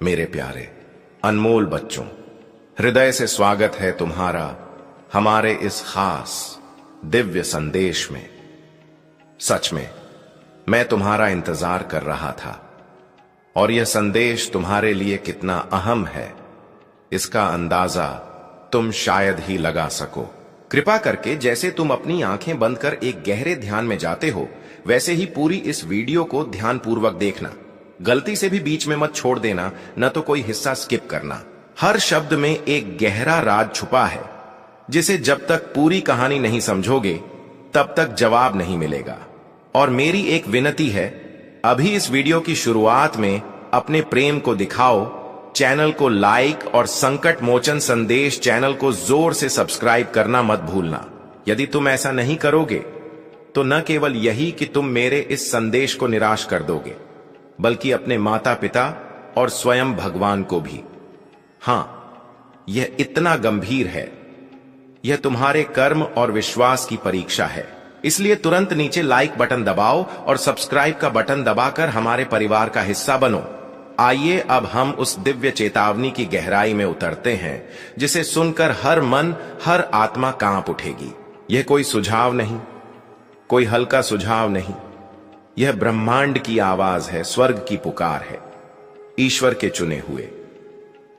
मेरे प्यारे अनमोल बच्चों, हृदय से स्वागत है तुम्हारा हमारे इस खास दिव्य संदेश में। सच में मैं तुम्हारा इंतजार कर रहा था और यह संदेश तुम्हारे लिए कितना अहम है इसका अंदाजा तुम शायद ही लगा सको। कृपा करके जैसे तुम अपनी आंखें बंद कर एक गहरे ध्यान में जाते हो, वैसे ही पूरी इस वीडियो को ध्यानपूर्वक देखना। गलती से भी बीच में मत छोड़ देना, न तो कोई हिस्सा स्किप करना। हर शब्द में एक गहरा राज छुपा है जिसे जब तक पूरी कहानी नहीं समझोगे तब तक जवाब नहीं मिलेगा। और मेरी एक विनती है, अभी इस वीडियो की शुरुआत में अपने प्रेम को दिखाओ, चैनल को लाइक और संकट मोचन संदेश चैनल को जोर से सब्सक्राइब करना मत भूलना। यदि तुम ऐसा नहीं करोगे तो न केवल यही कि तुम मेरे इस संदेश को निराश कर दोगे, बल्कि अपने माता पिता और स्वयं भगवान को भी। हां, यह इतना गंभीर है, यह तुम्हारे कर्म और विश्वास की परीक्षा है। इसलिए तुरंत नीचे लाइक बटन दबाओ और सब्सक्राइब का बटन दबाकर हमारे परिवार का हिस्सा बनो। आइए अब हम उस दिव्य चेतावनी की गहराई में उतरते हैं जिसे सुनकर हर मन, हर आत्मा कांप उठेगी। यह कोई सुझाव नहीं, कोई हल्का सुझाव नहीं, यह ब्रह्मांड की आवाज है, स्वर्ग की पुकार है, ईश्वर के चुने हुए।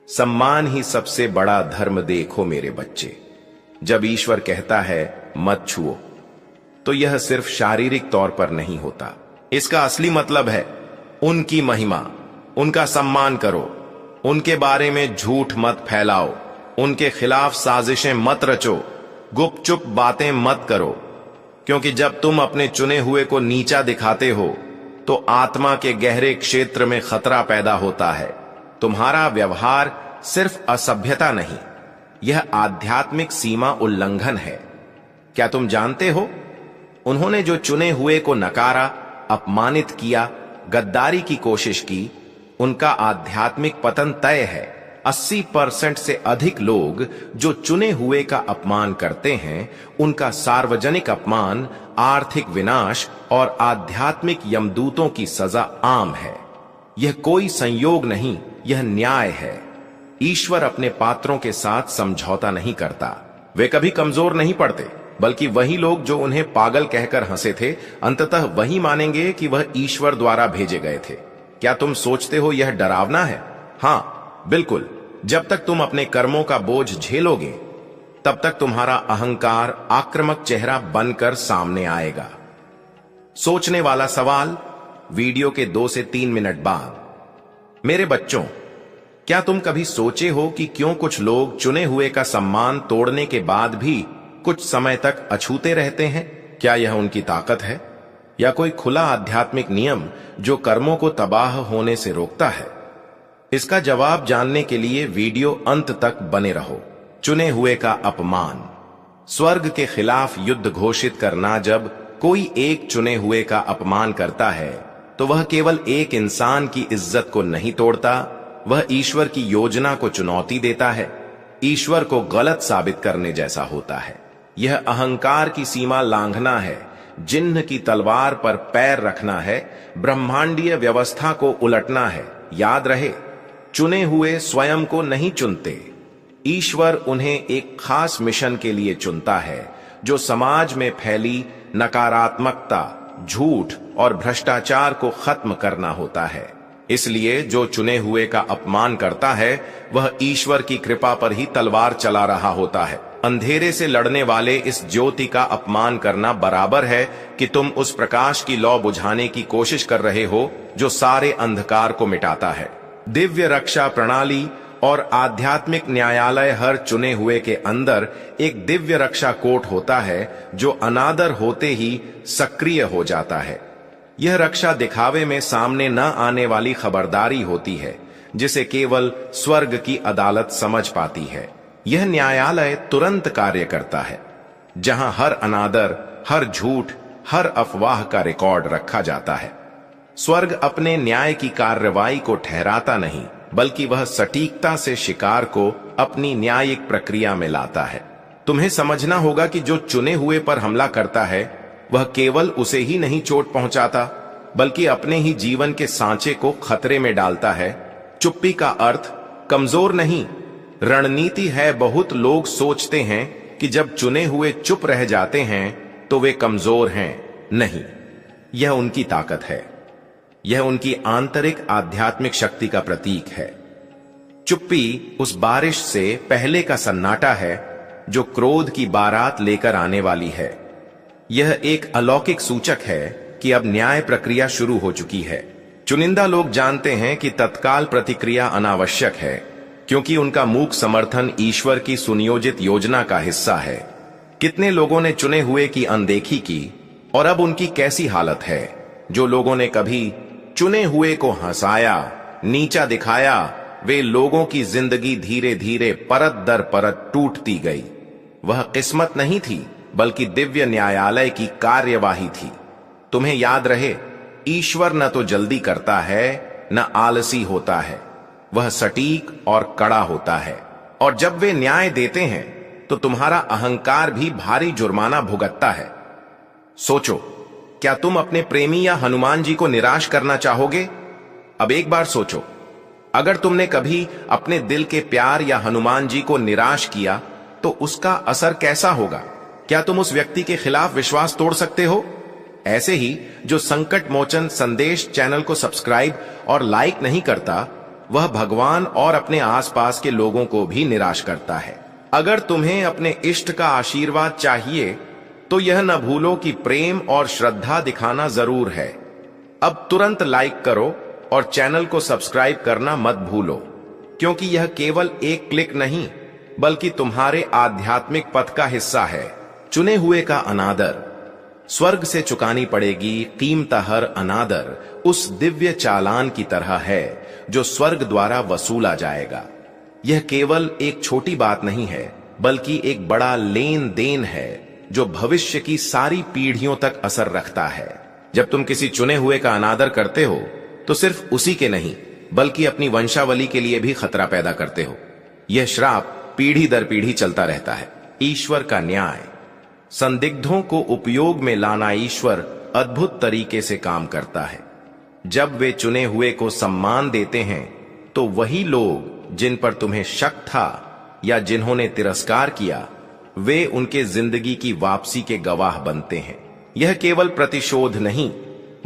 सम्मान ही सबसे बड़ा धर्म देखो मेरे बच्चे। जब ईश्वर कहता है मत छुओ, तो यह सिर्फ शारीरिक तौर पर नहीं होता। इसका असली मतलब है उनकी महिमा, उनका सम्मान करो, उनके बारे में झूठ मत फैलाओ, उनके खिलाफ साजिशें मत रचो, गुपचुप बातें मत करो। क्योंकि जब तुम अपने चुने हुए को नीचा दिखाते हो तो आत्मा के गहरे क्षेत्र में खतरा पैदा होता है। तुम्हारा व्यवहार सिर्फ असभ्यता नहीं, यह आध्यात्मिक सीमा उल्लंघन है। क्या तुम जानते हो, उन्होंने जो चुने हुए को नकारा, अपमानित किया, गद्दारी की कोशिश की, उनका आध्यात्मिक पतन तय है। 80% से अधिक लोग जो चुने हुए का अपमान करते हैं, उनका सार्वजनिक अपमान, आर्थिक विनाश और आध्यात्मिक यमदूतों की सजा आम है। यह कोई संयोग नहीं, यह न्याय है। ईश्वर अपने पात्रों के साथ समझौता नहीं करता। वे कभी कमजोर नहीं पड़ते, बल्कि वही लोग जो उन्हें पागल कहकर हंसे थे, अंततः वही मानेंगे कि वह ईश्वर द्वारा भेजे गए थे। क्या तुम सोचते हो यह डरावना है? हां, बिल्कुल। जब तक तुम अपने कर्मों का बोझ झेलोगे, तब तक तुम्हारा अहंकार आक्रामक चेहरा बनकर सामने आएगा। सोचने वाला सवाल वीडियो के 2 से 3 मिनट बाद। मेरे बच्चों, क्या तुम कभी सोचे हो कि क्यों कुछ लोग चुने हुए का सम्मान तोड़ने के बाद भी कुछ समय तक अछूते रहते हैं? क्या यह उनकी ताकत है या कोई खुला आध्यात्मिक नियम जो कर्मों को तबाह होने से रोकता है? इसका जवाब जानने के लिए वीडियो अंत तक बने रहो। चुने हुए का अपमान। स्वर्ग के खिलाफ युद्ध घोषित करना। जब कोई एक चुने हुए का अपमान करता है तो वह केवल एक इंसान की इज्जत को नहीं तोड़ता, वह ईश्वर की योजना को चुनौती देता है। ईश्वर को गलत साबित करने जैसा होता है। यह अहंकार की सीमा लांघना है, जिन्न की तलवार पर पैर रखना है, ब्रह्मांडीय व्यवस्था को उलटना है। याद रहे, चुने हुए स्वयं को नहीं चुनते, ईश्वर उन्हें एक खास मिशन के लिए चुनता है, जो समाज में फैली नकारात्मकता, झूठ और भ्रष्टाचार को खत्म करना होता है। इसलिए जो चुने हुए का अपमान करता है, वह ईश्वर की कृपा पर ही तलवार चला रहा होता है। अंधेरे से लड़ने वाले इस ज्योति का अपमान करना बराबर है कि तुम उस प्रकाश की लौ बुझाने की कोशिश कर रहे हो जो सारे अंधकार को मिटाता है। दिव्य रक्षा प्रणाली और आध्यात्मिक न्यायालय, हर चुने हुए के अंदर एक दिव्य रक्षा कोट होता है जो अनादर होते ही सक्रिय हो जाता है। यह रक्षा दिखावे में सामने न आने वाली खबरदारी होती है, जिसे केवल स्वर्ग की अदालत समझ पाती है। यह न्यायालय तुरंत कार्य करता है, जहां हर अनादर, हर झूठ, हर अफवाह का रिकॉर्ड रखा जाता है। स्वर्ग अपने न्याय की कार्रवाई को ठहराता नहीं, बल्कि वह सटीकता से शिकार को अपनी न्यायिक प्रक्रिया में लाता है। तुम्हें समझना होगा कि जो चुने हुए पर हमला करता है, वह केवल उसे ही नहीं चोट पहुंचाता, बल्कि अपने ही जीवन के सांचे को खतरे में डालता है। चुप्पी का अर्थ कमजोर नहीं, रणनीति है। बहुत लोग सोचते हैं कि जब चुने हुए चुप रह जाते हैं तो वे कमजोर हैं। नहीं, यह उनकी ताकत है। यह उनकी आंतरिक आध्यात्मिक शक्ति का प्रतीक है। चुप्पी उस बारिश से पहले का सन्नाटा है जो क्रोध की बारात लेकर आने वाली है। यह एक अलौकिक सूचक है कि अब न्याय प्रक्रिया शुरू हो चुकी है। चुनिंदा लोग जानते हैं कि तत्काल प्रतिक्रिया अनावश्यक है, क्योंकि उनका मूक समर्थन ईश्वर की सुनियोजित योजना का हिस्सा है। कितने लोगों ने चुने हुए की अनदेखी की और अब उनकी कैसी हालत है। जो लोगों ने कभी चुने हुए को हंसाया, नीचा दिखाया, वे लोगों की जिंदगी धीरे धीरे परत दर परत टूटती गई। वह किस्मत नहीं थी, बल्कि दिव्य न्यायालय की कार्यवाही थी। तुम्हें याद रहे, ईश्वर न तो जल्दी करता है न आलसी होता है। वह सटीक और कड़ा होता है, और जब वे न्याय देते हैं तो तुम्हारा अहंकार भी भारी जुर्माना भुगतता है। सोचो, क्या तुम अपने प्रेमी या हनुमान जी को निराश करना चाहोगे? अब एक बार सोचो, अगर तुमने कभी अपने दिल के प्यार या हनुमान जी को निराश किया तो उसका असर कैसा होगा? क्या तुम उस व्यक्ति के खिलाफ विश्वास तोड़ सकते हो? ऐसे ही जो संकट मोचन संदेश चैनल को सब्सक्राइब और लाइक नहीं करता, वह भगवान और अपने आसपास के लोगों को भी निराश करता है। अगर तुम्हें अपने इष्ट का आशीर्वाद चाहिए तो यह न भूलो कि प्रेम और श्रद्धा दिखाना जरूर है। अब तुरंत लाइक करो और चैनल को सब्सक्राइब करना मत भूलो, क्योंकि यह केवल एक क्लिक नहीं, बल्कि तुम्हारे आध्यात्मिक पथ का हिस्सा है। चुने हुए का अनादर स्वर्ग से चुकानी पड़ेगी। कीमत हर अनादर उस दिव्य चालान की तरह है जो स्वर्ग द्वारा वसूला जाएगा। यह केवल एक छोटी बात नहीं है, बल्कि एक बड़ा लेन देन है जो भविष्य की सारी पीढ़ियों तक असर रखता है। जब तुम किसी चुने हुए का अनादर करते हो तो सिर्फ उसी के नहीं, बल्कि अपनी वंशावली के लिए भी खतरा पैदा करते हो। यह श्राप पीढ़ी दर पीढ़ी चलता रहता है। ईश्वर का न्याय, संदिग्धों को उपयोग में लाना ईश्वर अद्भुत तरीके से काम करता है। जब वे चुने हुए को सम्मान देते हैं तो वही लोग जिन पर तुम्हें शक था या जिन्होंने तिरस्कार किया, वे उनके जिंदगी की वापसी के गवाह बनते हैं। यह केवल प्रतिशोध नहीं,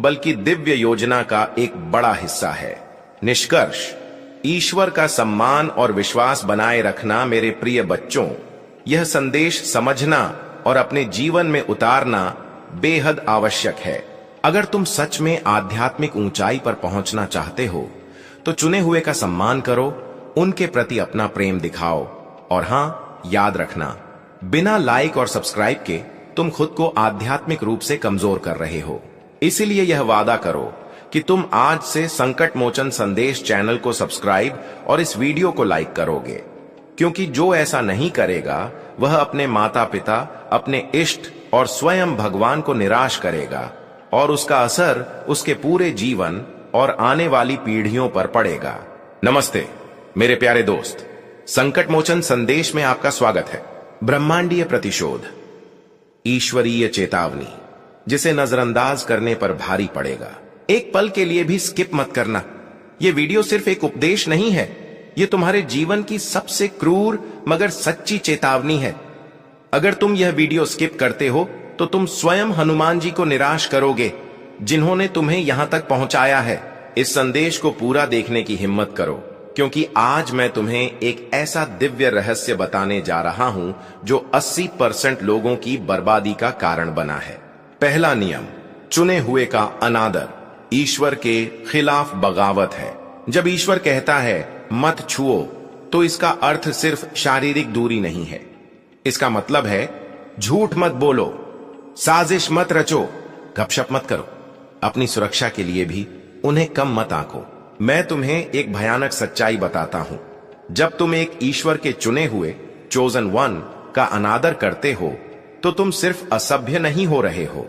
बल्कि दिव्य योजना का एक बड़ा हिस्सा है। निष्कर्ष, ईश्वर का सम्मान और विश्वास बनाए रखना मेरे प्रिय बच्चों, यह संदेश समझना और अपने जीवन में उतारना बेहद आवश्यक है। अगर तुम सच में आध्यात्मिक ऊंचाई पर पहुंचना चाहते हो तो चुने हुए का सम्मान करो, उनके प्रति अपना प्रेम दिखाओ। और हां, याद रखना, बिना लाइक और सब्सक्राइब के तुम खुद को आध्यात्मिक रूप से कमजोर कर रहे हो। इसीलिए यह वादा करो कि तुम आज से संकट मोचन संदेश चैनल को सब्सक्राइब और इस वीडियो को लाइक करोगे, क्योंकि जो ऐसा नहीं करेगा वह अपने माता पिता, अपने इष्ट और स्वयं भगवान को निराश करेगा, और उसका असर उसके पूरे जीवन और आने वाली पीढ़ियों पर पड़ेगा। नमस्ते मेरे प्यारे दोस्त, संकट मोचन संदेश में आपका स्वागत है। ब्रह्मांडीय प्रतिशोध, ईश्वरीय चेतावनी, जिसे नजरअंदाज करने पर भारी पड़ेगा। एक पल के लिए भी स्किप मत करना। यह वीडियो सिर्फ एक उपदेश नहीं है, यह तुम्हारे जीवन की सबसे क्रूर मगर सच्ची चेतावनी है। अगर तुम यह वीडियो स्किप करते हो तो तुम स्वयं हनुमान जी को निराश करोगे, जिन्होंने तुम्हें यहां तक पहुंचाया है। इस संदेश को पूरा देखने की हिम्मत करो, क्योंकि आज मैं तुम्हें एक ऐसा दिव्य रहस्य बताने जा रहा हूं जो 80% लोगों की बर्बादी का कारण बना है। पहला नियम, चुने हुए का अनादर ईश्वर के खिलाफ बगावत है। जब ईश्वर कहता है मत छुओ, तो इसका अर्थ सिर्फ शारीरिक दूरी नहीं है। इसका मतलब है झूठ मत बोलो, साजिश मत रचो, गपशप मत करो। अपनी सुरक्षा के लिए भी उन्हें कम मत आंको। मैं तुम्हें एक भयानक सच्चाई बताता हूं। जब तुम एक ईश्वर के चुने हुए चोजन वन का अनादर करते हो तो तुम सिर्फ असभ्य नहीं हो रहे हो,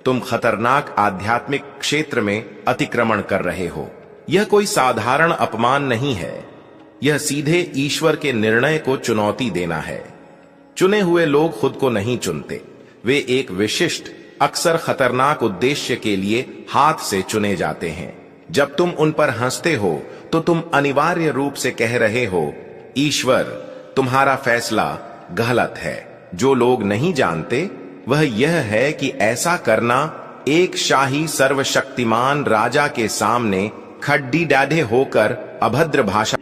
तुम खतरनाक आध्यात्मिक क्षेत्र में अतिक्रमण कर रहे हो। यह कोई साधारण अपमान नहीं है, यह सीधे ईश्वर के निर्णय को चुनौती देना है। चुने हुए लोग खुद को नहीं चुनते, वे एक विशिष्ट, अक्सर खतरनाक उद्देश्य के लिए हाथ से चुने जाते हैं। जब तुम उन पर हंसते हो तो तुम अनिवार्य रूप से कह रहे हो, ईश्वर तुम्हारा फैसला गलत है। जो लोग नहीं जानते वह यह है कि ऐसा करना एक शाही सर्वशक्तिमान राजा के सामने खड्डी डाढ़े होकर अभद्र भाषा।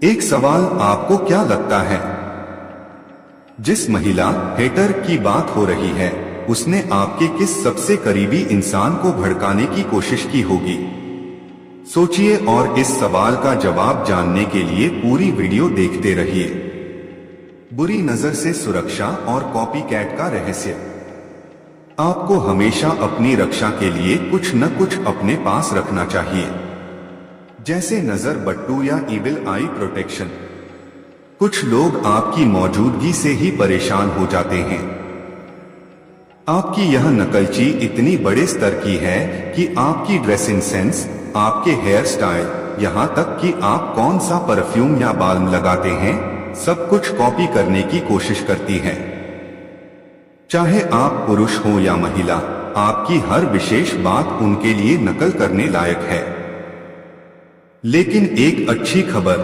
एक सवाल आपको क्या लगता है, जिस महिला हेटर की बात हो रही है उसने आपके किस सबसे करीबी इंसान को भड़काने की कोशिश की होगी? सोचिए और इस सवाल का जवाब जानने के लिए पूरी वीडियो देखते रहिए। बुरी नजर से सुरक्षा और कॉपीकैट का रहस्य। आपको हमेशा अपनी रक्षा के लिए कुछ न कुछ अपने पास रखना चाहिए, जैसे नजर बट्टू या इविल आई प्रोटेक्शन। कुछ लोग आपकी मौजूदगी से ही परेशान हो जाते हैं। आपकी यह नकलची इतनी बड़े स्तर की है कि आपकी ड्रेसिंग सेंस, आपके हेयर स्टाइल, यहाँ तक कि आप कौन सा परफ्यूम या बाल्म लगाते हैं, सब कुछ कॉपी करने की कोशिश करती है। चाहे आप पुरुष हो या महिला, आपकी हर विशेष बात उनके लिए नकल करने लायक है। लेकिन एक अच्छी खबर,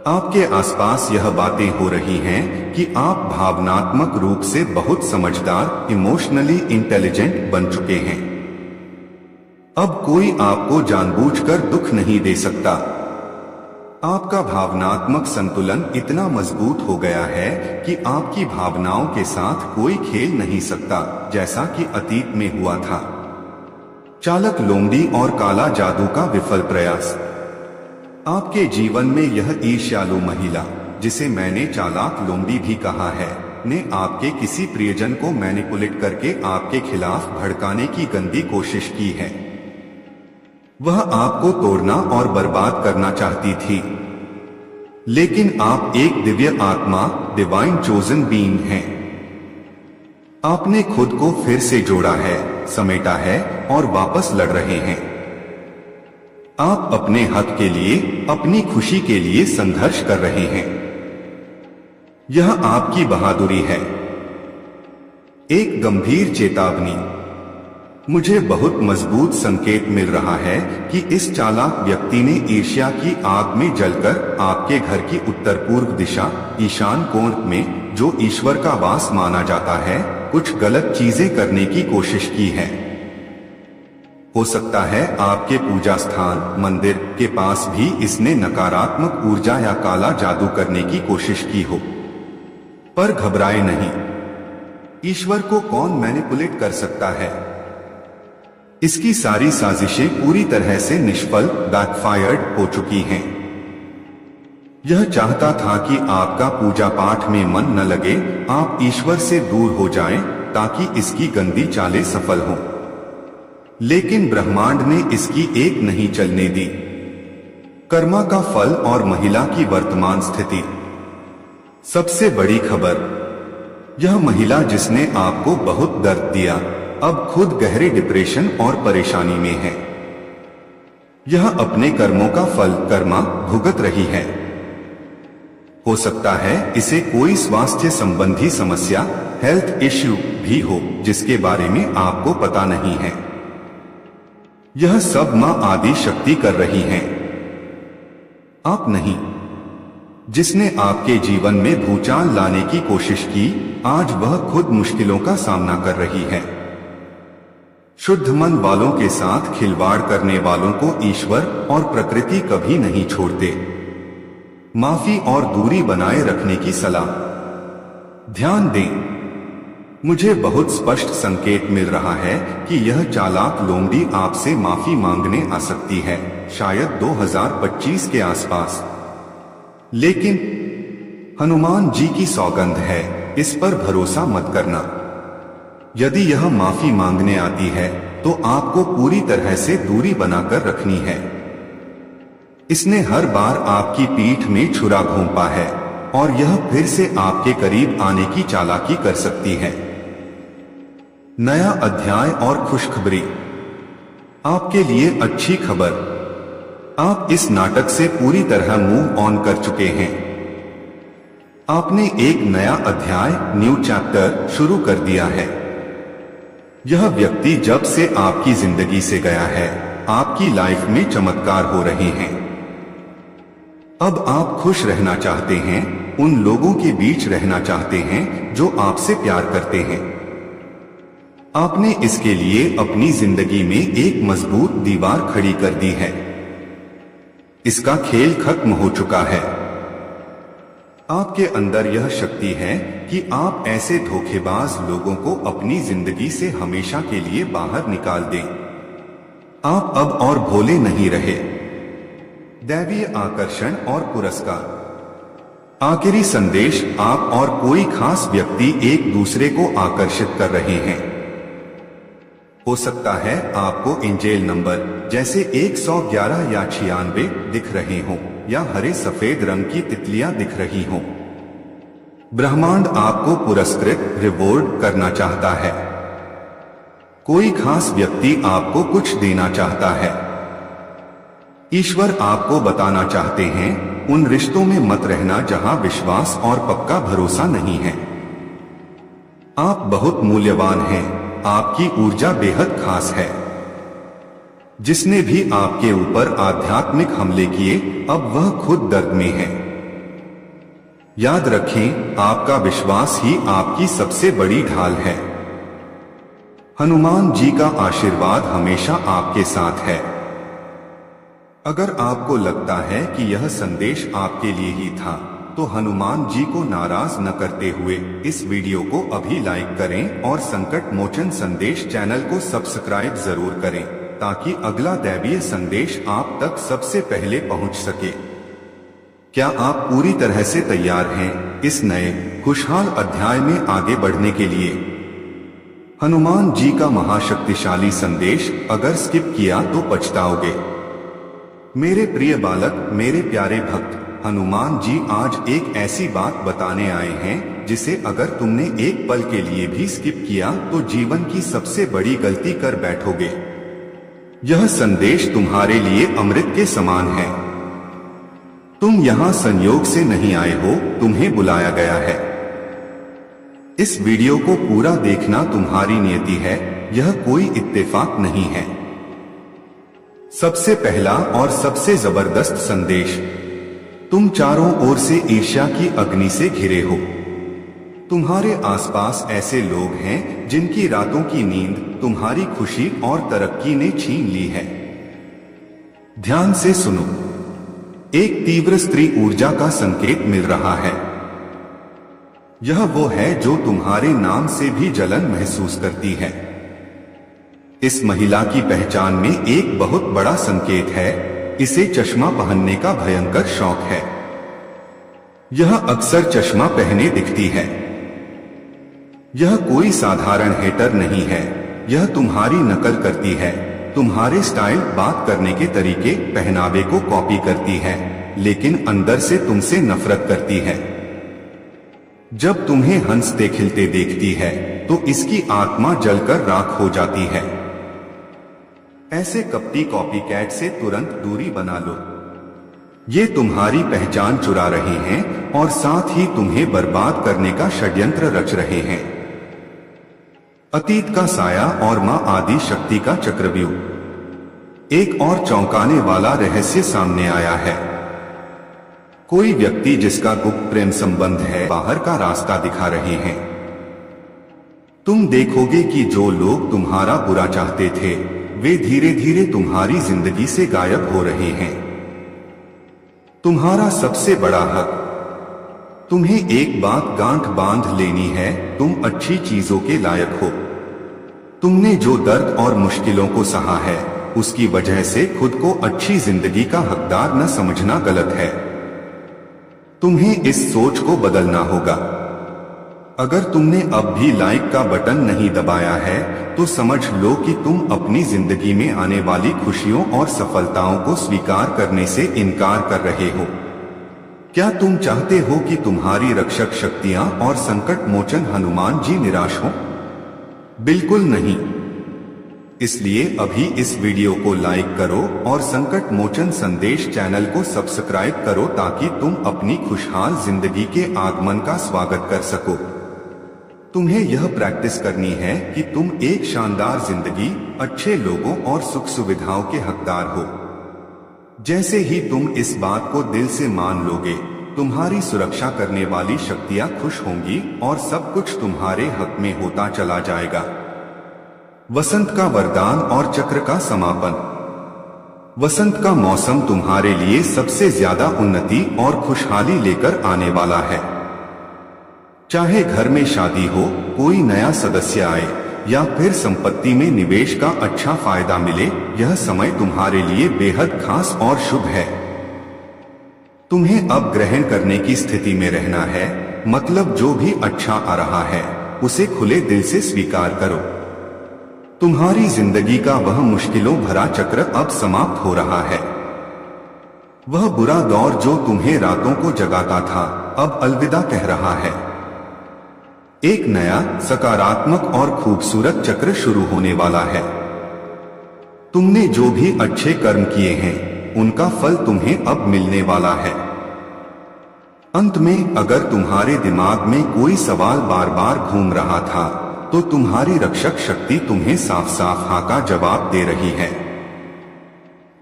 आपके आसपास यह बातें हो रही हैं कि आप भावनात्मक रूप से बहुत समझदार, इमोशनली इंटेलिजेंट बन चुके हैं। अब कोई आपको जानबूझकर दुख नहीं दे सकता। आपका भावनात्मक संतुलन इतना मजबूत हो गया है कि आपकी भावनाओं के साथ कोई खेल नहीं सकता, जैसा कि अतीत में हुआ था। चालाक लोमड़ी और काला जादू का विफल प्रयास। आपके जीवन में यह ईर्ष्यालु महिला, जिसे मैंने चालाक लोमड़ी भी कहा है, ने आपके किसी प्रियजन को मैनिपुलेट करके आपके खिलाफ भड़काने की गंदी कोशिश की है। वह आपको तोड़ना और बर्बाद करना चाहती थी, लेकिन आप एक दिव्य आत्मा, डिवाइन चोजन बीइंग हैं। आपने खुद को फिर से जोड़ा है, समेटा है और वापस लड़ रहे हैं। आप अपने हक के लिए, अपनी खुशी के लिए संघर्ष कर रहे हैं। यह आपकी बहादुरी है। एक गंभीर चेतावनी। मुझे बहुत मजबूत संकेत मिल रहा है कि इस चालाक व्यक्ति ने ईर्ष्या की आग में जलकर आपके घर की उत्तर पूर्व दिशा, ईशान कोण में, जो ईश्वर का वास माना जाता है, कुछ गलत चीजें करने की कोशिश की है। हो सकता है आपके पूजा स्थान, मंदिर के पास भी इसने नकारात्मक ऊर्जा या काला जादू करने की कोशिश की हो। पर घबराए नहीं, ईश्वर को कौन मैनिपुलेट कर सकता है? इसकी सारी साजिशें पूरी तरह से निष्फल, बैकफायर्ड हो चुकी हैं। यह चाहता था कि आपका पूजा पाठ में मन न लगे, आप ईश्वर से दूर हो जाएं, ताकि इसकी गंदी चालें सफल हों। लेकिन ब्रह्मांड ने इसकी एक नहीं चलने दी। कर्मा का फल और महिला की वर्तमान स्थिति। सबसे बड़ी खबर, यह महिला जिसने आपको बहुत दर्द दिया, अब खुद गहरे डिप्रेशन और परेशानी में है। यह अपने कर्मों का फल, कर्मा, भुगत रही है। हो सकता है इसे कोई स्वास्थ्य संबंधी समस्या, हेल्थ इश्यू भी हो, जिसके बारे में आपको पता नहीं है। यह सब मां आदि शक्ति कर रही हैं, आप नहीं। जिसने आपके जीवन में भूचाल लाने की कोशिश की, आज वह खुद मुश्किलों का सामना कर रही है। शुद्ध मन वालों के साथ खिलवाड़ करने वालों को ईश्वर और प्रकृति कभी नहीं छोड़ते। माफी और दूरी बनाए रखने की सलाह। ध्यान दें, मुझे बहुत स्पष्ट संकेत मिल रहा है कि यह चालाक लोमड़ी आपसे माफी मांगने आ सकती है, शायद 2025 के आसपास। लेकिन हनुमान जी की सौगंध है, इस पर भरोसा मत करना। यदि यह माफी मांगने आती है तो आपको पूरी तरह से दूरी बनाकर रखनी है। इसने हर बार आपकी पीठ में छुरा घोंपा है और यह फिर से आपके करीब आने की चालाकी कर सकती है। नया अध्याय और खुशखबरी। आपके लिए अच्छी खबर, आप इस नाटक से पूरी तरह मूव ऑन कर चुके हैं। आपने एक नया अध्याय, न्यू चैप्टर शुरू कर दिया है। यह व्यक्ति जब से आपकी जिंदगी से गया है, आपकी लाइफ में चमत्कार हो रहे हैं। अब आप खुश रहना चाहते हैं, उन लोगों के बीच रहना चाहते हैं जो आपसे प्यार करते हैं। आपने इसके लिए अपनी जिंदगी में एक मजबूत दीवार खड़ी कर दी है। इसका खेल खत्म हो चुका है। आपके अंदर यह शक्ति है कि आप ऐसे धोखेबाज लोगों को अपनी जिंदगी से हमेशा के लिए बाहर निकाल दें। आप अब और भोले नहीं रहे। दैवीय आकर्षण और पुरस्कार। आखिरी संदेश, आप और कोई खास व्यक्ति एक दूसरे को आकर्षित कर रहे हैं। हो सकता है आपको एंजेल नंबर जैसे 111 या 96 दिख रहे हों, या हरे सफेद रंग की तितलियां दिख रही हों। ब्रह्मांड आपको पुरस्कृत रिवॉर्ड करना चाहता है। कोई खास व्यक्ति आपको कुछ देना चाहता है। ईश्वर आपको बताना चाहते हैं, उन रिश्तों में मत रहना जहां विश्वास और पक्का भरोसा नहीं है। आप बहुत मूल्यवान हैं। आपकी ऊर्जा बेहद खास है। जिसने भी आपके ऊपर आध्यात्मिक हमले किए, अब वह खुद दर्द में है। याद रखें, आपका विश्वास ही आपकी सबसे बड़ी ढाल है। हनुमान जी का आशीर्वाद हमेशा आपके साथ है। अगर आपको लगता है कि यह संदेश आपके लिए ही था, तो हनुमान जी को नाराज न करते हुए इस वीडियो को अभी लाइक करें और संकट मोचन संदेश चैनल को सब्सक्राइब जरूर करें, ताकि अगला दैवीय संदेश आप तक सबसे पहले पहुंच सके। क्या आप पूरी तरह से तैयार हैं इस नए खुशहाल अध्याय में आगे बढ़ने के लिए? हनुमान जी का महाशक्तिशाली संदेश अगर स्किप किया तो पछताओगे। मेरे प्रिय बालक, मेरे प्यारे भक्त, हनुमान जी आज एक ऐसी बात बताने आए हैं जिसे अगर तुमने एक पल के लिए भी स्किप किया तो जीवन की सबसे बड़ी गलती कर बैठोगे। यह संदेश तुम्हारे लिए अमृत के समान है। तुम यहाँ संयोग से नहीं आए हो, तुम्हें बुलाया गया है। इस वीडियो को पूरा देखना तुम्हारी नियति है, यह कोई इत्तेफाक नहीं है। सबसे पहला और सबसे जबरदस्त संदेश, तुम चारों ओर से ईर्ष्या की अग्नि से घिरे हो। तुम्हारे आसपास ऐसे लोग हैं जिनकी रातों की नींद तुम्हारी खुशी और तरक्की ने छीन ली है। ध्यान से सुनो, एक तीव्र स्त्री ऊर्जा का संकेत मिल रहा है। यह वो है जो तुम्हारे नाम से भी जलन महसूस करती है। इस महिला की पहचान में एक बहुत बड़ा संकेत है। इसे चश्मा पहनने का भयंकर शौक है। यह अक्सर चश्मा पहने दिखती है। यह कोई साधारण हेटर नहीं है। यह तुम्हारी नकल करती है। तुम्हारे स्टाइल, बात करने के तरीके, पहनावे को कॉपी करती है, लेकिन अंदर से तुमसे नफरत करती है। जब तुम्हें हंसते खिलते देखती है तो इसकी आत्मा जलकर राख हो जाती है। ऐसे कपटी कॉपीकैट से तुरंत दूरी बना लो। ये तुम्हारी पहचान चुरा रहे हैं और साथ ही तुम्हें बर्बाद करने का षड्यंत्र रच रहे हैं। अतीत का साया और मां आदि शक्ति का चक्रव्यूह। एक और चौंकाने वाला रहस्य सामने आया है। कोई व्यक्ति जिसका गुप्त प्रेम संबंध है, बाहर का रास्ता दिखा रहे हैं। तुम देखोगे कि जो लोग तुम्हारा बुरा चाहते थे, वे धीरे धीरे तुम्हारी जिंदगी से गायब हो रहे हैं। तुम्हारा सबसे बड़ा हक, तुम्हें एक बात गांठ बांध लेनी है, तुम अच्छी चीजों के लायक हो। तुमने जो दर्द और मुश्किलों को सहा है, उसकी वजह से खुद को अच्छी जिंदगी का हकदार न समझना गलत है। तुम्हें इस सोच को बदलना होगा। अगर तुमने अब भी लाइक का बटन नहीं दबाया है, तो समझ लो कि तुम अपनी जिंदगी में आने वाली खुशियों और सफलताओं को स्वीकार करने से इनकार कर रहे हो। क्या तुम चाहते हो कि तुम्हारी रक्षक शक्तियां और संकट मोचन हनुमान जी निराश हो? बिल्कुल नहीं। इसलिए अभी इस वीडियो को लाइक करो और संकट मोचन संदेश चैनल को सब्सक्राइब करो, ताकि तुम अपनी खुशहाल जिंदगी के आगमन का स्वागत कर सको। तुम्हें यह प्रैक्टिस करनी है कि तुम एक शानदार जिंदगी, अच्छे लोगों और सुख सुविधाओं के हकदार हो। जैसे ही तुम इस बात को दिल से मान लोगे, तुम्हारी सुरक्षा करने वाली शक्तियां खुश होंगी और सब कुछ तुम्हारे हक में होता चला जाएगा। वसंत का वरदान और चक्र का समापन। वसंत का मौसम तुम्हारे लिए सबसे ज्यादा उन्नति और खुशहाली लेकर आने वाला है। चाहे घर में शादी हो, कोई नया सदस्य आए या फिर संपत्ति में निवेश का अच्छा फायदा मिले, यह समय तुम्हारे लिए बेहद खास और शुभ है। तुम्हें अब ग्रहण करने की स्थिति में रहना है, मतलब जो भी अच्छा आ रहा है उसे खुले दिल से स्वीकार करो। तुम्हारी जिंदगी का वह मुश्किलों भरा चक्र अब समाप्त हो रहा है। वह बुरा दौर जो तुम्हें रातों को जगाता था, अब अलविदा कह रहा है। एक नया सकारात्मक और खूबसूरत चक्र शुरू होने वाला है। तुमने जो भी अच्छे कर्म किए हैं, उनका फल तुम्हें अब मिलने वाला है। अंत में अगर तुम्हारे दिमाग में कोई सवाल बार बार घूम रहा था, तो तुम्हारी रक्षक शक्ति तुम्हें साफ साफ हाँ का जवाब दे रही है।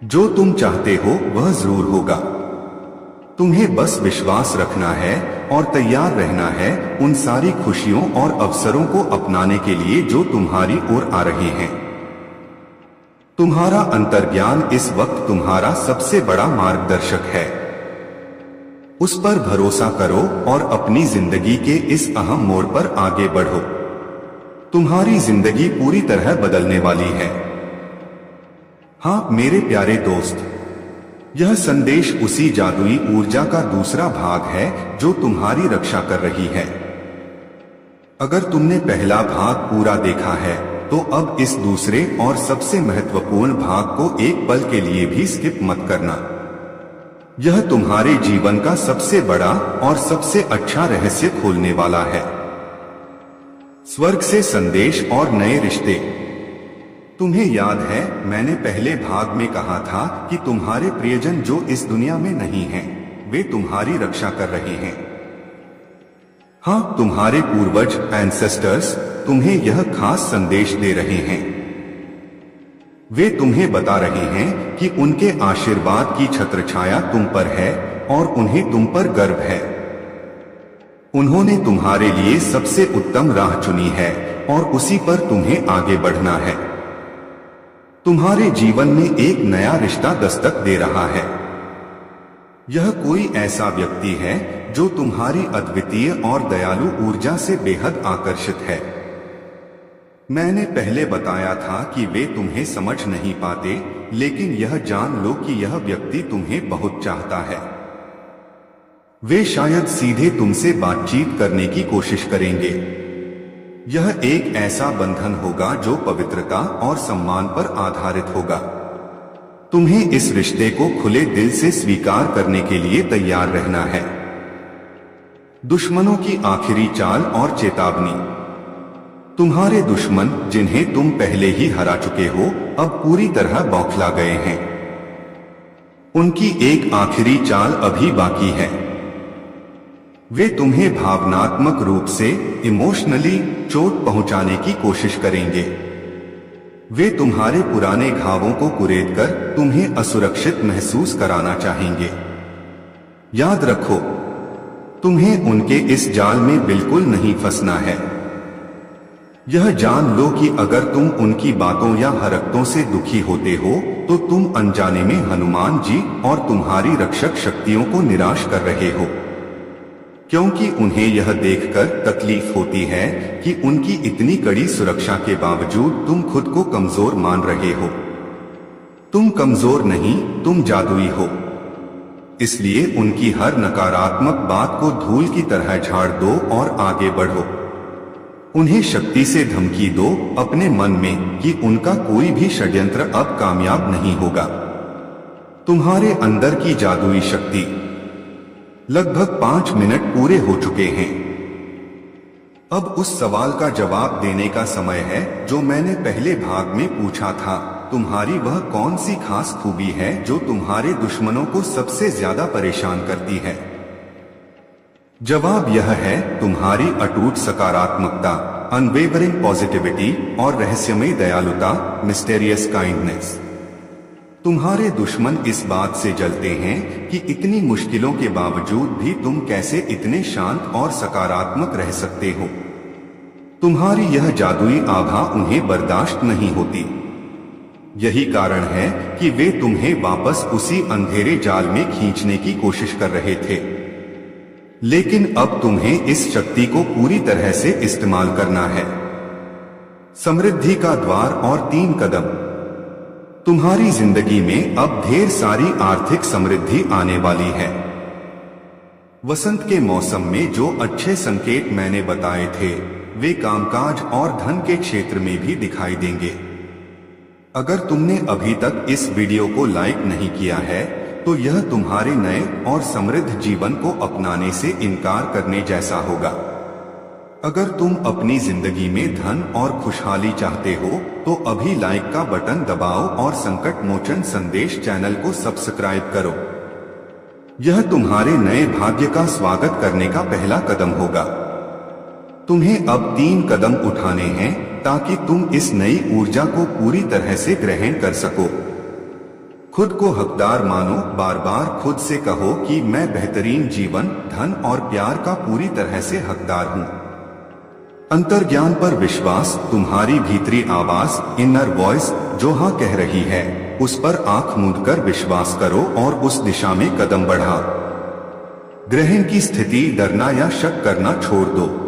जो तुम चाहते हो वह जरूर होगा। तुम्हें बस विश्वास रखना है और तैयार रहना है उन सारी खुशियों और अवसरों को अपनाने के लिए जो तुम्हारी ओर आ रहे हैं। तुम्हारा अंतर्ज्ञान इस वक्त तुम्हारा सबसे बड़ा मार्गदर्शक है। उस पर भरोसा करो और अपनी जिंदगी के इस अहम मोड़ पर आगे बढ़ो। तुम्हारी जिंदगी पूरी तरह बदलने वाली है। हाँ मेरे प्यारे दोस्त, यह संदेश उसी जादुई ऊर्जा का दूसरा भाग है जो तुम्हारी रक्षा कर रही है। अगर तुमने पहला भाग पूरा देखा है, तो अब इस दूसरे और सबसे महत्वपूर्ण भाग को एक पल के लिए भी स्किप मत करना। यह तुम्हारे जीवन का सबसे बड़ा और सबसे अच्छा रहस्य खोलने वाला है। स्वर्ग से संदेश और नए रिश्ते। तुम्हें याद है, मैंने पहले भाग में कहा था कि तुम्हारे प्रियजन जो इस दुनिया में नहीं हैं, वे तुम्हारी रक्षा कर रहे हैं। हाँ, तुम्हारे पूर्वज एंसेस्टर्स तुम्हें यह खास संदेश दे रहे हैं। वे तुम्हें बता रहे हैं कि उनके आशीर्वाद की छत्रछाया तुम पर है और उन्हें तुम पर गर्व है। उन्होंने तुम्हारे लिए सबसे उत्तम राह चुनी है और उसी पर तुम्हें आगे बढ़ना है। तुम्हारे जीवन में एक नया रिश्ता दस्तक दे रहा है। यह कोई ऐसा व्यक्ति है जो तुम्हारी अद्वितीय और दयालु ऊर्जा से बेहद आकर्षित है। मैंने पहले बताया था कि वे तुम्हें समझ नहीं पाते, लेकिन यह जान लो कि यह व्यक्ति तुम्हें बहुत चाहता है। वे शायद सीधे तुमसे बातचीत करने की कोशिश करेंगे। यह एक ऐसा बंधन होगा जो पवित्रता और सम्मान पर आधारित होगा। तुम्हें इस रिश्ते को खुले दिल से स्वीकार करने के लिए तैयार रहना है। दुश्मनों की आखिरी चाल और चेतावनी। तुम्हारे दुश्मन, जिन्हें तुम पहले ही हरा चुके हो, अब पूरी तरह बौखला गए हैं। उनकी एक आखिरी चाल अभी बाकी है। वे तुम्हें भावनात्मक रूप से इमोशनली चोट पहुंचाने की कोशिश करेंगे। वे तुम्हारे पुराने घावों को कुरेदकर तुम्हें असुरक्षित महसूस कराना चाहेंगे। याद रखो, तुम्हें उनके इस जाल में बिल्कुल नहीं फंसना है। यह जान लो कि अगर तुम उनकी बातों या हरकतों से दुखी होते हो, तो तुम अनजाने में हनुमान जी और तुम्हारी रक्षक शक्तियों को निराश कर रहे हो, क्योंकि उन्हें यह देखकर तकलीफ होती है कि उनकी इतनी कड़ी सुरक्षा के बावजूद तुम खुद को कमजोर मान रहे हो। तुम कमजोर नहीं, तुम जादुई हो। इसलिए उनकी हर नकारात्मक बात को धूल की तरह झाड़ दो और आगे बढ़ो। उन्हें शक्ति से धमकी दो अपने मन में कि उनका कोई भी षड्यंत्र अब कामयाब नहीं होगा। तुम्हारे अंदर की जादुई शक्ति। लगभग 5 मिनट पूरे हो चुके हैं। अब उस सवाल का जवाब देने का समय है जो मैंने पहले भाग में पूछा था। तुम्हारी वह कौन सी खास खूबी है जो तुम्हारे दुश्मनों को सबसे ज्यादा परेशान करती है? जवाब यह है तुम्हारी अटूट सकारात्मकता, अनवेवरिंग पॉजिटिविटी और रहस्यमय दयालुता, मिस्टेरियस काइंडनेस। तुम्हारे दुश्मन इस बात से जलते हैं कि इतनी मुश्किलों के बावजूद भी तुम कैसे इतने शांत और सकारात्मक रह सकते हो। तुम्हारी यह जादुई आभा उन्हें बर्दाश्त नहीं होती। यही कारण है कि वे तुम्हें वापस उसी अंधेरे जाल में खींचने की कोशिश कर रहे थे। लेकिन अब तुम्हें इस शक्ति को पूरी तरह से इस्तेमाल करना है। समृद्धि का द्वार और 3 कदम। तुम्हारी जिंदगी में अब ढेर सारी आर्थिक समृद्धि आने वाली है। वसंत के मौसम में जो अच्छे संकेत मैंने बताए थे वे कामकाज और धन के क्षेत्र में भी दिखाई देंगे। अगर तुमने अभी तक इस वीडियो को लाइक नहीं किया है तो यह तुम्हारे नए और समृद्ध जीवन को अपनाने से इनकार करने जैसा होगा। अगर तुम अपनी जिंदगी में धन और खुशहाली चाहते हो तो अभी लाइक का बटन दबाओ और संकट मोचन संदेश चैनल को सब्सक्राइब करो। यह तुम्हारे नए भाग्य का स्वागत करने का पहला कदम होगा। तुम्हें अब 3 कदम उठाने हैं ताकि तुम इस नई ऊर्जा को पूरी तरह से ग्रहण कर सको। खुद को हकदार मानो। बार बार खुद से कहो कि मैं बेहतरीन जीवन, धन और प्यार का पूरी तरह से हकदार हूँ। अंतर्ज्ञान पर विश्वास। तुम्हारी भीतरी आवाज, इनर वॉइस जो हाँ कह रही है, उस पर आंख मूंदकर विश्वास करो और उस दिशा में कदम बढ़ाओ। ग्रहण की स्थिति। डरना या शक करना छोड़ दो।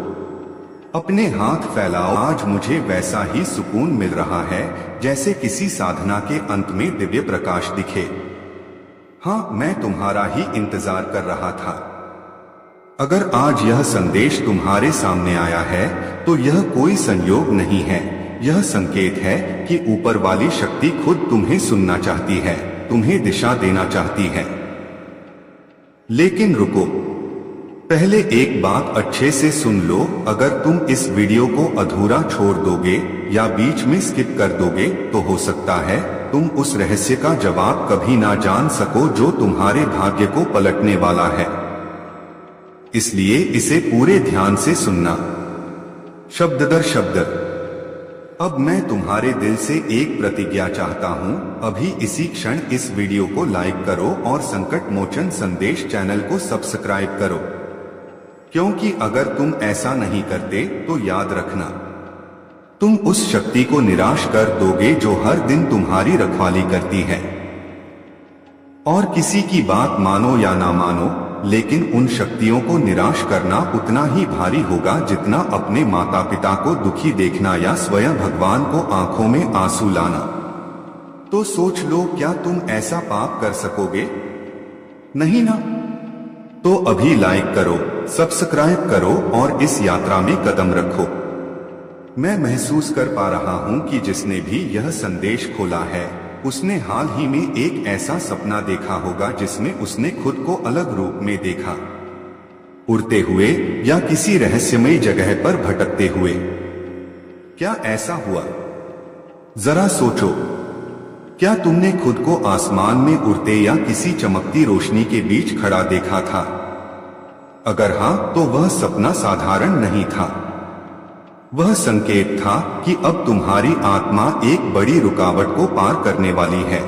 अपने हाथ फैलाओ। आज मुझे वैसा ही सुकून मिल रहा है जैसे किसी साधना के अंत में दिव्य प्रकाश दिखे। हाँ, मैं तुम्हारा ही इंतजार कर रहा था। अगर आज यह संदेश तुम्हारे सामने आया है तो यह कोई संयोग नहीं है, यह संकेत है कि ऊपर वाली शक्ति खुद तुम्हें सुनना चाहती है, तुम्हें दिशा देना चाहती है। लेकिन रुको, पहले एक बात अच्छे से सुन लो। अगर तुम इस वीडियो को अधूरा छोड़ दोगे या बीच में स्किप कर दोगे तो हो सकता है तुम उस रहस्य का जवाब कभी ना जान सको जो तुम्हारे भाग्य को पलटने वाला है। इसलिए इसे पूरे ध्यान से सुनना, शब्द दर शब्द। अब मैं तुम्हारे दिल से एक प्रतिज्ञा चाहता हूँ। अभी इसी क्षण इस वीडियो को लाइक करो और संकट मोचन संदेश चैनल को सब्सक्राइब करो, क्योंकि अगर तुम ऐसा नहीं करते तो याद रखना तुम उस शक्ति को निराश कर दोगे जो हर दिन तुम्हारी रखवाली करती है। और किसी की बात मानो या ना मानो, लेकिन उन शक्तियों को निराश करना उतना ही भारी होगा जितना अपने माता पिता को दुखी देखना या स्वयं भगवान को आंखों में आंसू लाना। तो सोच लो, क्या तुम ऐसा पाप कर सकोगे? नहीं ना? तो अभी लाइक करो, सब्सक्राइब करो और इस यात्रा में कदम रखो। मैं महसूस कर पा रहा हूं कि जिसने भी यह संदेश खोला है उसने हाल ही में एक ऐसा सपना देखा होगा जिसमें उसने खुद को अलग रूप में देखा, उड़ते हुए या किसी रहस्यमय जगह पर भटकते हुए। क्या ऐसा हुआ? जरा सोचो, क्या तुमने खुद को आसमान में उड़ते या किसी चमकती रोशनी के बीच खड़ा देखा था? अगर हां, तो वह सपना साधारण नहीं था। वह संकेत था कि अब तुम्हारी आत्मा एक बड़ी रुकावट को पार करने वाली है।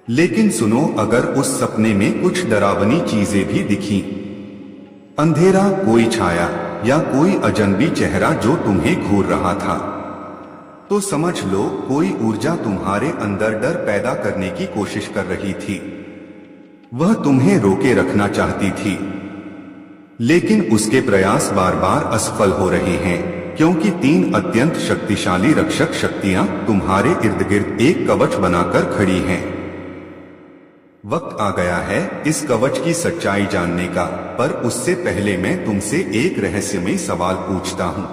लेकिन सुनो, अगर उस सपने में कुछ डरावनी चीजें भी दिखी, अंधेरा, कोई छाया या कोई अजनबी चेहरा जो तुम्हें घूर रहा था, तो समझ लो कोई ऊर्जा तुम्हारे अंदर डर पैदा करने की कोशिश कर रही थी। वह तुम्हें रोके रखना चाहती थी, लेकिन उसके प्रयास बार बार असफल हो रहे हैं, क्योंकि 3 अत्यंत शक्तिशाली रक्षक शक्तियां तुम्हारे इर्द गिर्द एक कवच बनाकर खड़ी हैं। वक्त आ गया है इस कवच की सच्चाई जानने का, पर उससे पहले मैं तुमसे एक रहस्यमय सवाल पूछता हूं।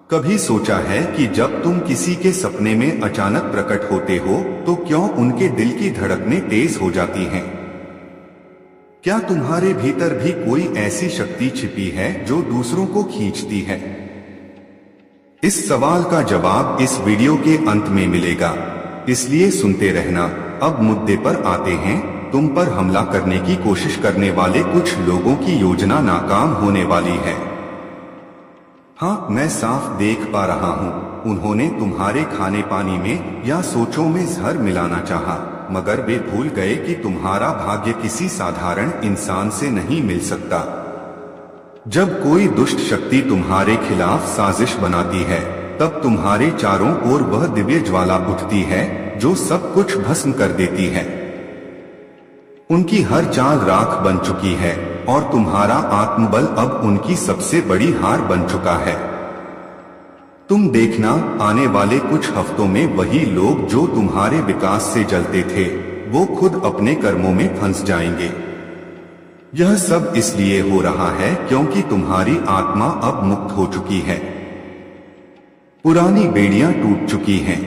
कभी सोचा है कि जब तुम किसी के सपने में अचानक प्रकट होते हो तो क्यों उनके दिल की धड़कनें तेज हो जाती हैं? क्या तुम्हारे भीतर भी कोई ऐसी शक्ति छिपी है जो दूसरों को खींचती है? इस सवाल का जवाब इस वीडियो के अंत में मिलेगा, इसलिए सुनते रहना। अब मुद्दे पर आते हैं। तुम पर हमला करने की कोशिश करने वाले कुछ लोगों की योजना नाकाम होने वाली है। हाँ, मैं साफ देख पा रहा हूँ, उन्होंने तुम्हारे खाने पानी में या सोचों में जहर मिलाना चाहा, मगर वे भूल गए कि तुम्हारा भाग्य किसी साधारण इंसान से नहीं मिल सकता। जब कोई दुष्ट शक्ति तुम्हारे खिलाफ साजिश बनाती है, तब तुम्हारे चारों ओर वह दिव्य ज्वाला उठती है जो सब कुछ भस्म कर देती है। उनकी हर चाल राख बन चुकी है और तुम्हारा आत्मबल अब उनकी सबसे बड़ी हार बन चुका है। तुम देखना, आने वाले कुछ हफ्तों में वही लोग जो तुम्हारे विकास से जलते थे, वो खुद अपने कर्मों में फंस जाएंगे। यह सब इसलिए हो रहा है क्योंकि तुम्हारी आत्मा अब मुक्त हो चुकी है। पुरानी बेड़ियां टूट चुकी हैं।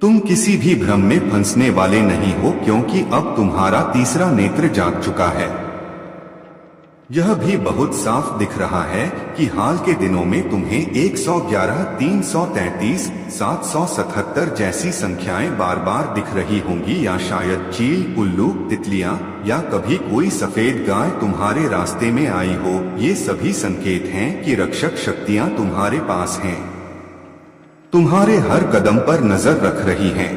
तुम किसी भी भ्रम में फंसने वाले नहीं हो क्योंकि अब तुम्हारा तीसरा नेत्र जाग चुका है। यह भी बहुत साफ दिख रहा है कि हाल के दिनों में तुम्हें 111, 333, 777 जैसी संख्याएं बार बार दिख रही होंगी, या शायद चील, उल्लू, तितलियां या कभी कोई सफेद गाय तुम्हारे रास्ते में आई हो। ये सभी संकेत हैं कि रक्षक शक्तियां तुम्हारे पास हैं, तुम्हारे हर कदम पर नजर रख रही हैं।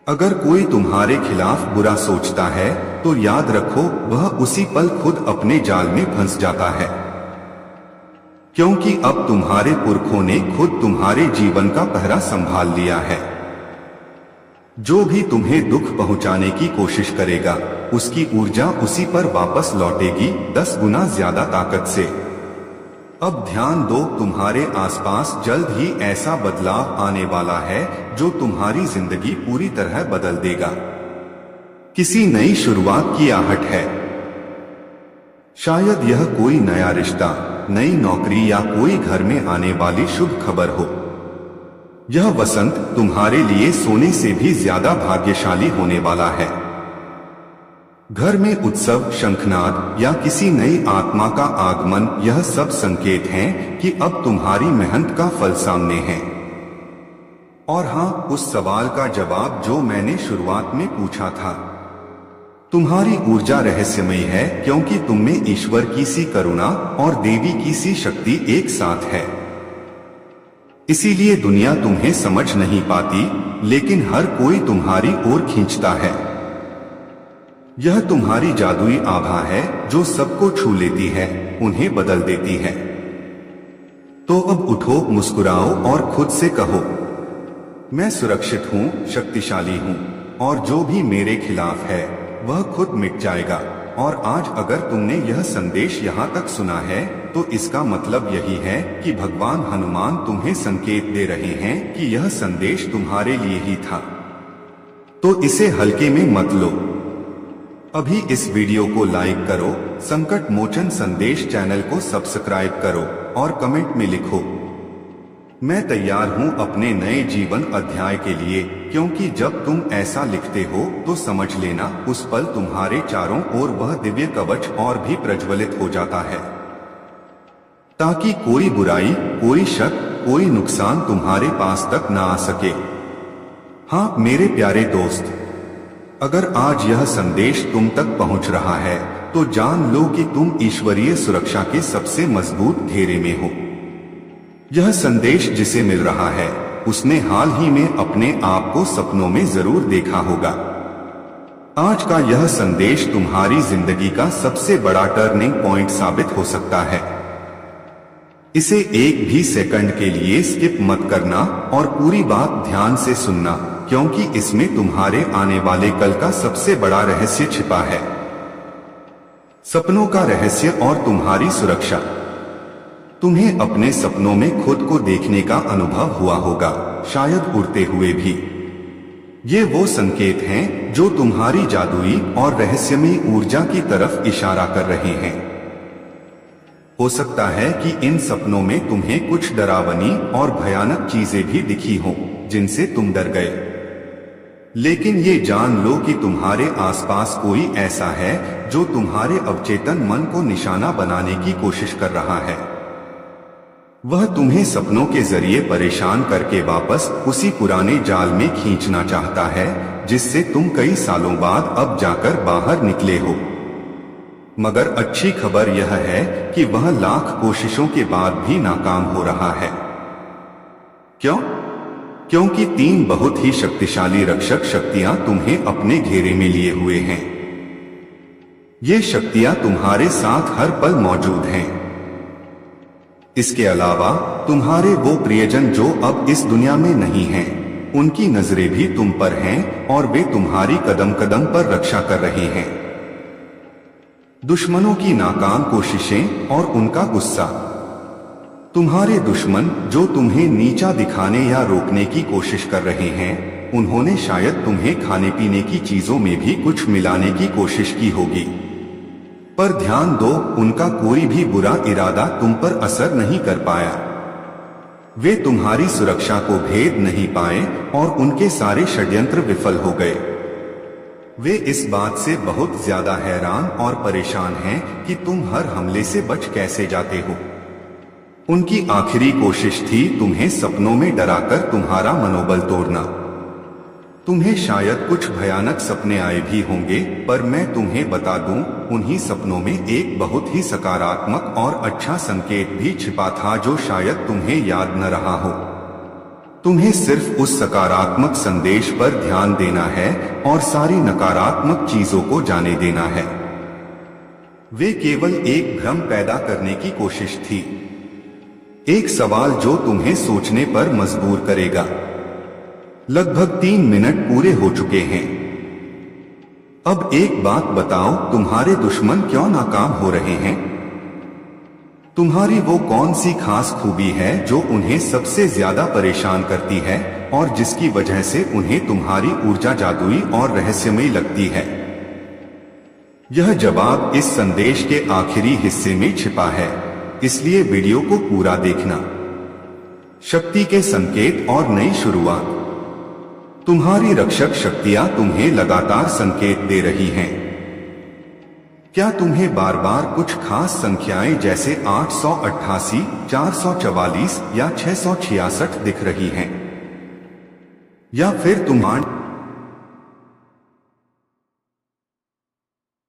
अगर कोई तुम्हारे खिलाफ बुरा सोचता है तो याद रखो, वह उसी पल खुद अपने जाल में फंस जाता है, क्योंकि अब तुम्हारे पुरखों ने खुद तुम्हारे जीवन का पहरा संभाल लिया है। जो भी तुम्हें दुख पहुंचाने की कोशिश करेगा, उसकी ऊर्जा उसी पर वापस लौटेगी 10 गुना ज्यादा ताकत से। अब ध्यान दो, तुम्हारे आसपास जल्द ही ऐसा बदलाव आने वाला है जो तुम्हारी जिंदगी पूरी तरह बदल देगा। किसी नई शुरुआत की आहट है। शायद यह कोई नया रिश्ता, नई नौकरी या कोई घर में आने वाली शुभ खबर हो। यह वसंत तुम्हारे लिए सोने से भी ज्यादा भाग्यशाली होने वाला है। घर में उत्सव, शंखनाद या किसी नई आत्मा का आगमन, यह सब संकेत हैं कि अब तुम्हारी मेहनत का फल सामने है। और हाँ, उस सवाल का जवाब जो मैंने शुरुआत में पूछा था, तुम्हारी ऊर्जा रहस्यमयी है क्योंकि तुममें ईश्वर की सी करुणा और देवी की सी शक्ति एक साथ है। इसीलिए दुनिया तुम्हें समझ नहीं पाती, लेकिन हर कोई तुम्हारी ओर खींचता है। यह तुम्हारी जादुई आभा है जो सबको छू लेती है, उन्हें बदल देती है। तो अब उठो, मुस्कुराओ और खुद से कहो, मैं सुरक्षित हूँ, शक्तिशाली हूँ, और जो भी मेरे खिलाफ है वह खुद मिट जाएगा। और आज अगर तुमने यह संदेश यहाँ तक सुना है तो इसका मतलब यही है कि भगवान हनुमान तुम्हें संकेत दे रहे हैं कि यह संदेश तुम्हारे लिए ही था। तो इसे हल्के में मत लो। अभी इस वीडियो को लाइक करो, संकट मोचन संदेश चैनल को सब्सक्राइब करो और कमेंट में लिखो, मैं तैयार हूं अपने नए जीवन अध्याय के लिए। क्योंकि जब तुम ऐसा लिखते हो तो समझ लेना, उस पल तुम्हारे चारों ओर वह दिव्य कवच और भी प्रज्वलित हो जाता है, ताकि कोई बुराई, कोई शक, कोई नुकसान तुम्हारे पास तक ना आ सके। हाँ मेरे प्यारे दोस्त, अगर आज यह संदेश तुम तक पहुंच रहा है तो जान लो कि तुम ईश्वरीय सुरक्षा के सबसे मजबूत घेरे में हो। यह संदेश जिसे मिल रहा है उसने हाल ही में अपने आप को सपनों में जरूर देखा होगा। आज का यह संदेश तुम्हारी जिंदगी का सबसे बड़ा टर्निंग पॉइंट साबित हो सकता है। इसे एक भी सेकंड के लिए स्किप मत करना और पूरी बात ध्यान से सुनना, क्योंकि इसमें तुम्हारे आने वाले कल का सबसे बड़ा रहस्य छिपा है। सपनों का रहस्य और तुम्हारी सुरक्षा। तुम्हें अपने सपनों में खुद को देखने का अनुभव हुआ होगा, शायद उड़ते हुए भी। ये वो संकेत हैं जो तुम्हारी जादुई और रहस्यमयी ऊर्जा की तरफ इशारा कर रहे हैं। हो सकता है कि इन सपनों में तुम्हें कुछ डरावनी और भयानक चीजें भी दिखी हों, जिनसे तुम डर गए। लेकिन ये जान लो कि तुम्हारे आसपास कोई ऐसा है जो तुम्हारे अवचेतन मन को निशाना बनाने की कोशिश कर रहा है। वह तुम्हें सपनों के जरिए परेशान करके वापस उसी पुराने जाल में खींचना चाहता है जिससे तुम कई सालों बाद अब जाकर बाहर निकले हो। मगर अच्छी खबर यह है कि वह लाख कोशिशों के बाद भी नाकाम हो रहा है। क्यों? क्योंकि 3 बहुत ही शक्तिशाली रक्षक शक्तियां तुम्हें अपने घेरे में लिए हुए हैं। ये शक्तियां तुम्हारे साथ हर पल मौजूद हैं। इसके अलावा तुम्हारे वो प्रियजन जो अब इस दुनिया में नहीं हैं, उनकी नजरें भी तुम पर हैं और वे तुम्हारी कदम कदम पर रक्षा कर रहे हैं। दुश्मनों की नाकाम कोशिशें और उनका गुस्सा। तुम्हारे दुश्मन जो तुम्हें नीचा दिखाने या रोकने की कोशिश कर रहे हैं, उन्होंने शायद तुम्हें खाने पीने की चीजों में भी कुछ मिलाने की कोशिश की होगी। पर ध्यान दो, उनका कोई भी बुरा इरादा तुम पर असर नहीं कर पाया। वे तुम्हारी सुरक्षा को भेद नहीं पाए और उनके सारे षड्यंत्र विफल हो गए। वे इस बात से बहुत ज्यादा हैरान और परेशान हैं कि तुम हर हमले से बच कैसे जाते हो। उनकी आखिरी कोशिश थी तुम्हें सपनों में डराकर तुम्हारा मनोबल तोड़ना। तुम्हें शायद कुछ भयानक सपने आए भी होंगे, पर मैं तुम्हें बता दूं, उन्हीं सपनों में एक बहुत ही सकारात्मक और अच्छा संकेत भी छिपा था जो शायद तुम्हें याद न रहा हो। तुम्हें सिर्फ उस सकारात्मक संदेश पर ध्यान देना है और सारी नकारात्मक चीजों को जाने देना है। वे केवल एक भ्रम पैदा करने की कोशिश थी, एक सवाल जो तुम्हें सोचने पर मजबूर करेगा। लगभग 3 मिनट पूरे हो चुके हैं। अब एक बात बताओ, तुम्हारे दुश्मन क्यों नाकाम हो रहे हैं? तुम्हारी वो कौन सी खास खूबी है जो उन्हें सबसे ज्यादा परेशान करती है और जिसकी वजह से उन्हें तुम्हारी ऊर्जा जादुई और रहस्यमयी लगती है? यह जवाब इस संदेश के आखिरी हिस्से में छिपा है, इसलिए वीडियो को पूरा देखना। शक्ति के संकेत और नई शुरुआत। तुम्हारी रक्षक शक्तियां तुम्हें लगातार संकेत दे रही हैं। क्या तुम्हें बार बार कुछ खास संख्याएं जैसे 888, 444 या 666 दिख रही हैं? या फिर तुम्हारा